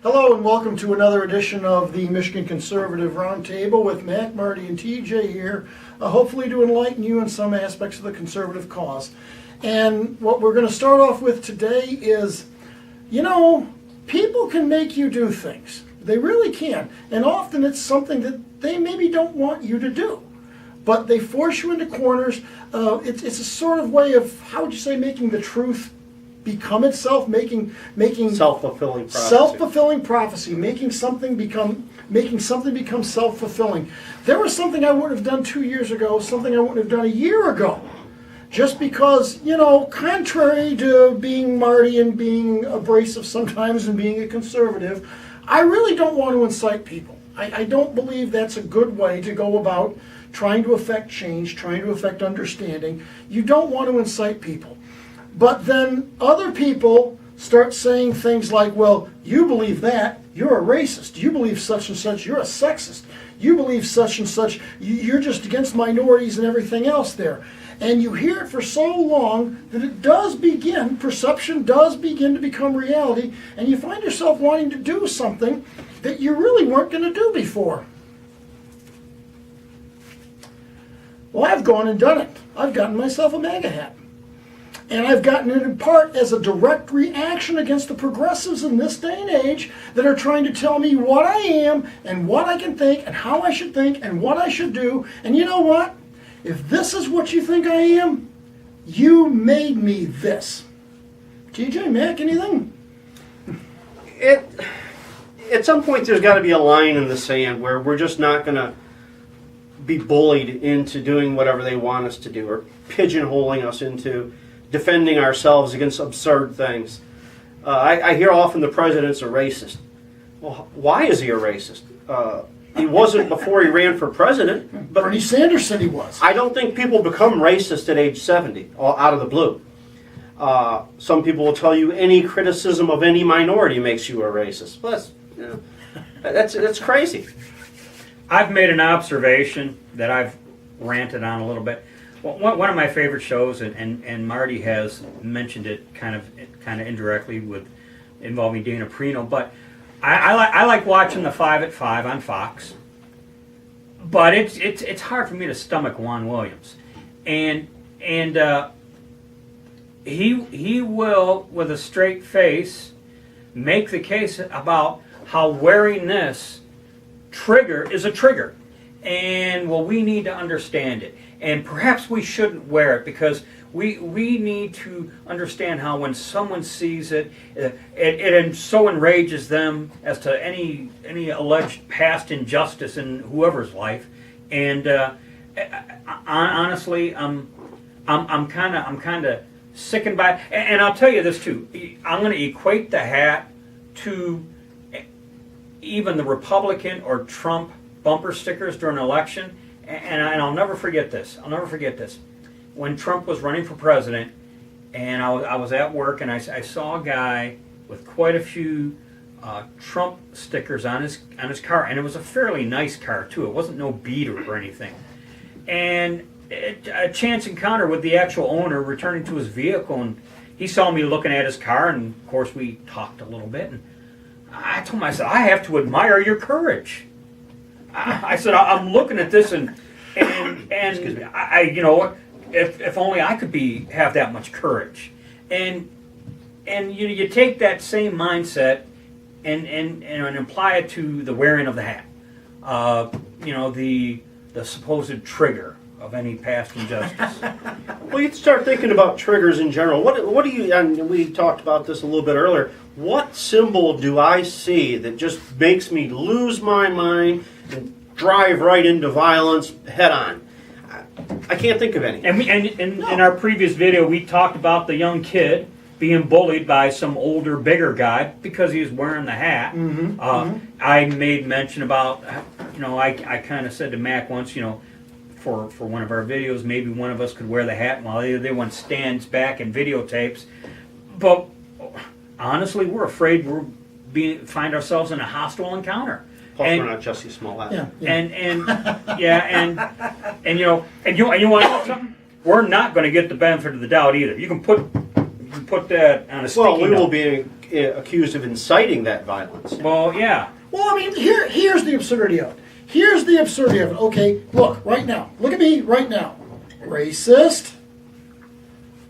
Hello and welcome to another edition of the Michigan Conservative Roundtable with Mac, Marty, and TJ here, hopefully to enlighten you in some aspects of the conservative cause. And what we're going to start off with today is, people can make you do things. They really can. And often it's something that they maybe don't want you to do. But they force you into corners. It's a sort of way of, how would you say, making the truth become itself, making self-fulfilling prophecy. Self-fulfilling prophecy, making something become self-fulfilling. There was something I wouldn't have done 2 years ago, something I wouldn't have done a year ago. Just because, contrary to being Marty and being abrasive sometimes and being a conservative, I really don't want to incite people. I don't believe that's a good way to go about trying to affect change, trying to affect understanding. You don't want to incite people. But then other people start saying things like, well, you believe that, you're a racist. You believe such and such, you're a sexist. You believe such and such, you're just against minorities and everything else there. And you hear it for so long that it does begin, perception does begin to become reality, and you find yourself wanting to do something that you really weren't going to do before. Well, I've gone and done it. I've gotten myself a Maga hat. And I've gotten it in part as a direct reaction against the progressives in this day and age that are trying to tell me what I am and what I can think and how I should think and what I should do. And you know what? If this is what you think I am, you made me this. TJ, Mac, anything? At some point there's got to be a line in the sand where we're just not going to be bullied into doing whatever they want us to do or pigeonholing us into defending ourselves against absurd things. I hear often the president's a racist. Well, why is he a racist? He wasn't before he ran for president. But Bernie Sanders said he was. I don't think people become racist at age 70, out of the blue. Some people will tell you any criticism of any minority makes you a racist. Well, that's crazy. I've made an observation that I've ranted on a little bit. One of my favorite shows, and Marty has mentioned it kind of indirectly with involving Dana Perino, but I like watching the 5 at 5 on Fox. But it's hard for me to stomach Juan Williams, and he will, with a straight face, make the case about how wearing this trigger is a trigger, and we need to understand it. And perhaps we shouldn't wear it because we need to understand how when someone sees it, it so enrages them as to any alleged past injustice in whoever's life. And honestly, I'm kind of sickened by it. And I'll tell you this too. I'm going to equate the hat to even the Republican or Trump bumper stickers during an election. And I'll never forget this. When Trump was running for president, and I was at work, and I saw a guy with quite a few Trump stickers on his car, and it was a fairly nice car too. It wasn't no beater or anything. And a chance encounter with the actual owner returning to his vehicle, and he saw me looking at his car, and of course we talked a little bit. And I told him, I said, I have to admire your courage. I said, I'm looking at this and I if only I could have that much courage. And you take that same mindset and apply it to the wearing of the hat. The supposed trigger of any past injustice. Well, you start thinking about triggers in general. What do you? And we talked about this a little bit earlier. What symbol do I see that just makes me lose my mind and drive right into violence head on? I can't think of any. And in our previous video, we talked about the young kid being bullied by some older, bigger guy because he was wearing the hat. I made mention about, I kind of said to Mac once, for one of our videos, maybe one of us could wear the hat while the other one stands back and videotapes. But honestly, we're afraid find ourselves in a hostile encounter. Plus, we're not Jussie Smollett. And you want to know something? We're not going to get the benefit of the doubt either. You can put put that on a sticky Well, we will note. be accused of inciting that violence. Well, yeah. Well, I mean, here's the absurdity of it. Here's the absurdity of it. Okay, look, right now. Look at me right now. Racist?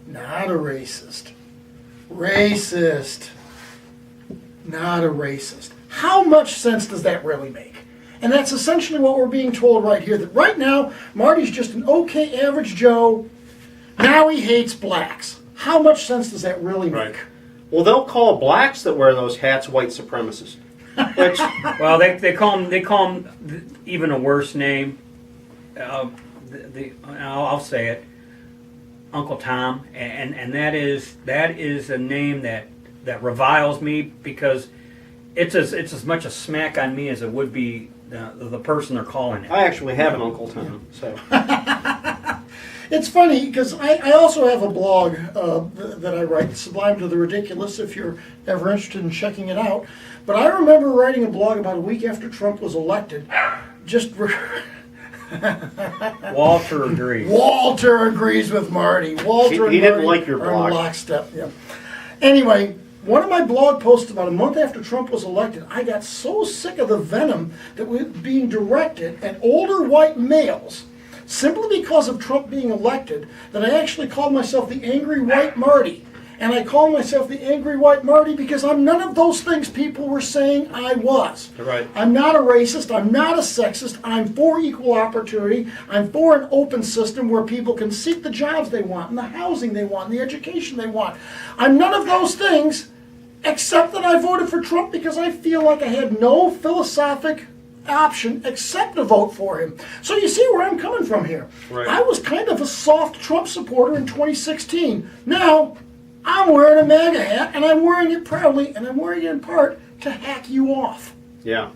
Not a racist. Racist. Not a racist. How much sense does that really make? And that's essentially what we're being told right here, that right now, Marty's just an okay average Joe. Now he hates blacks. How much sense does that really make? Well, they'll call blacks that wear those hats white supremacists. Which, Well, they call him even a worse name. I'll say it, Uncle Tom, and that is a name that reviles me because it's as much a smack on me as it would be the person they're calling it. I actually have an Uncle Tom, so. It's funny because I also have a blog that I write, Sublime to the Ridiculous, if you're ever interested in checking it out. But I remember writing a blog about a week after Trump was elected. Walter agrees. Walter agrees with Marty. Walter He and didn't Marty like your are blog. in lockstep. Yeah. Anyway, one of my blog posts about a month after Trump was elected, I got so sick of the venom that was being directed at older white males simply because of Trump being elected that I actually called myself the Angry White Marty. And I call myself the Angry White Marty because I'm none of those things people were saying I was. Right. I'm not a racist. I'm not a sexist. I'm for equal opportunity. I'm for an open system where people can seek the jobs they want, and the housing they want, and the education they want. I'm none of those things, except that I voted for Trump because I feel like I had no philosophic option except to vote for him. So you see where I'm coming from here. Right. I was kind of a soft Trump supporter in 2016. Now, I'm wearing a Maga hat, and I'm wearing it proudly, and I'm wearing it in part to hack you off. Yeah.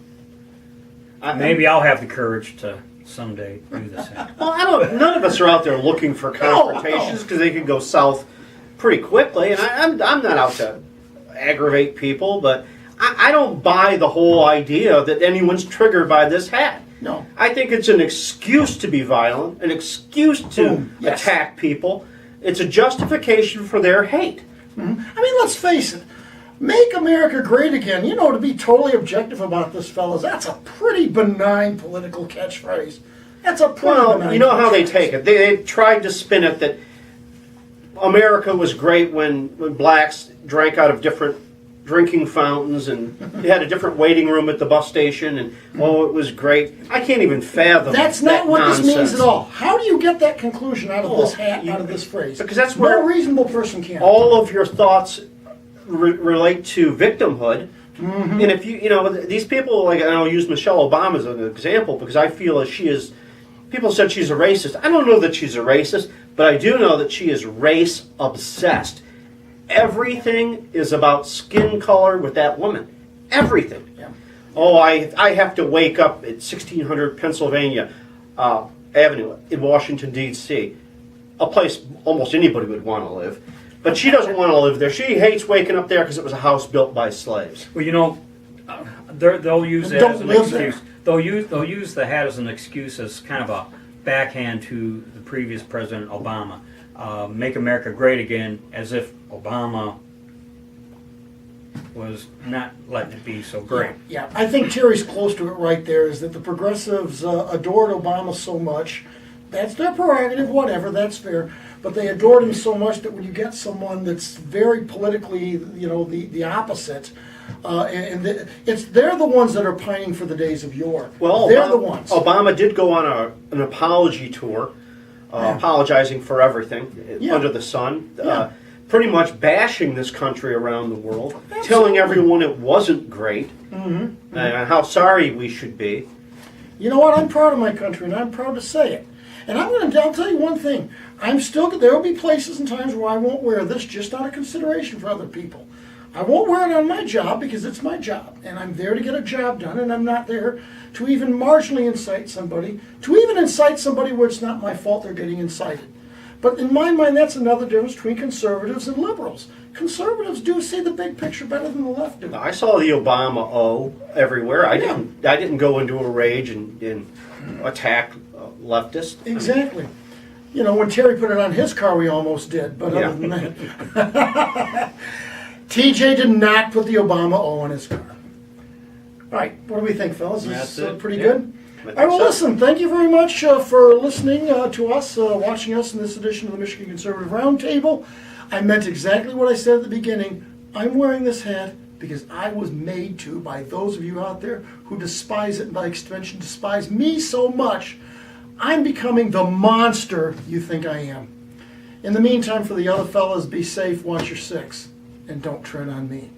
Maybe I'll have the courage to someday do the same. Well, none of us are out there looking for confrontations because they could go south pretty quickly, and I'm not out to aggravate people, but I don't buy the whole idea that anyone's triggered by this hat. No. I think it's an excuse to be violent, an excuse to Boom. Yes. attack people. It's a justification for their hate. I mean, let's face it. Make America great again. You know, to be totally objective about this, fellas, that's a pretty benign political catchphrase. That's a pretty Well, benign you know how they catchphrase. take it. They tried to spin it that America was great when blacks drank out of different drinking fountains and you had a different waiting room at the bus station and, oh, it was great. I can't even fathom That's that not what nonsense. this means at all. How do you get that conclusion out of this hat, out of this phrase? Because that's where no reasonable person can. all of your thoughts relate to victimhood. And if you know, these people, like, and I'll use Michelle Obama as an example because I feel as she is, people said she's a racist. I don't know that she's a racist, but I do know that she is race obsessed. Everything is about skin color with that woman. Everything. Yeah. Oh, I have to wake up at 1600 Pennsylvania Avenue in Washington, D.C., a place almost anybody would want to live. But she doesn't want to live there. She hates waking up there because it was a house built by slaves. Well, you know, they'll use that Don't as an live excuse. there. They'll use the hat as an excuse as kind of a backhand to the previous President Obama. Make America great again, as if Obama was not letting it be so great. Yeah, I think Terry's close to it right there, is that the progressives adored Obama so much. That's their prerogative, whatever, that's fair. But they adored him so much that when you get someone that's very politically, you know, the opposite, they're the ones that are pining for the days of yore. Well, they're the ones. Obama did go on an apology tour, apologizing for everything under the sun, pretty much bashing this country around the world, telling everyone it wasn't great, and how sorry we should be. You know what? I'm proud of my country, and I'm proud to say it. And I'll tell you one thing. There will be places and times where I won't wear this just out of consideration for other people. I won't wear it on my job because it's my job, and I'm there to get a job done, and I'm not there to even marginally incite somebody, where it's not my fault they're getting incited. But in my mind, that's another difference between conservatives and liberals. Conservatives do see the big picture better than the left do. I saw the Obama O everywhere. I didn't go into a rage and attack leftists. Exactly. You know, when Terry put it on his car, we almost did. But Yeah. other than that, TJ did not put the Obama O on his car. All right, what do we think, fellas? Is That's this it. pretty Yeah. good? I think All right, well, so. listen, thank you very much for listening to us, watching us in this edition of the Michigan Conservative Roundtable. I meant exactly what I said at the beginning. I'm wearing this hat because I was made to by those of you out there who despise it and by extension despise me so much. I'm becoming the monster you think I am. In the meantime, for the other fellas, be safe, watch your six, and don't tread on me.